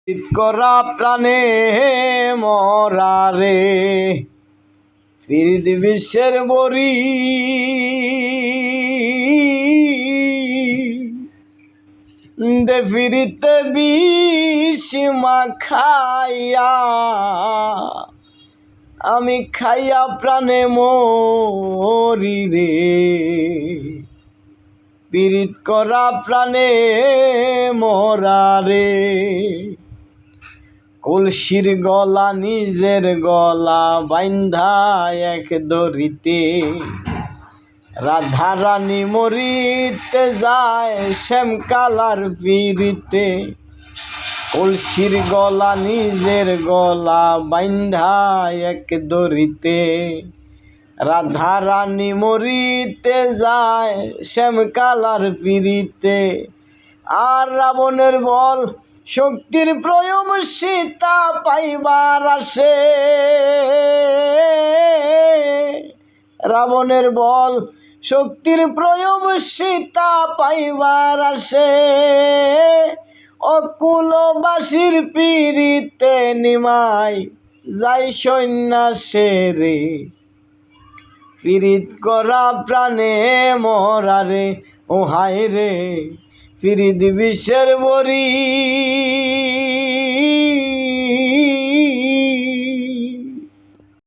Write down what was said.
করা প্রাণে মরা রে ফিরিত বিশ্বের বরি দে ফিরিতে বিষ মাখাইয়া আমি খাইয়া প্রাণে মরি রে পীড়িত করা প্রাণে মরা রে কলসির গলা নিজের গলা বাইন্ধা এক দড়িতে রাধা রানী মরিতে যায় শ্যামকালার পীড়িতে কলসির গলা নিজের গলা বাইন্ধা এক দড়িতে রাধা রানী মরিতে যায় শ্যামকালার পীড়িতে আর রাবণের বল শক্তির প্রয়োগ সীতা পাইবার আসে রাবণের বল শক্তির প্রয়োগ সীতা পাইবার আসে অকুলবাসীর পীড়িতে নিমাই যাই সন্ন্যাসে রে পীড়িত করা প্রাণে মরা রে ও হায় রে ফিরিত বিশ্বের বরি।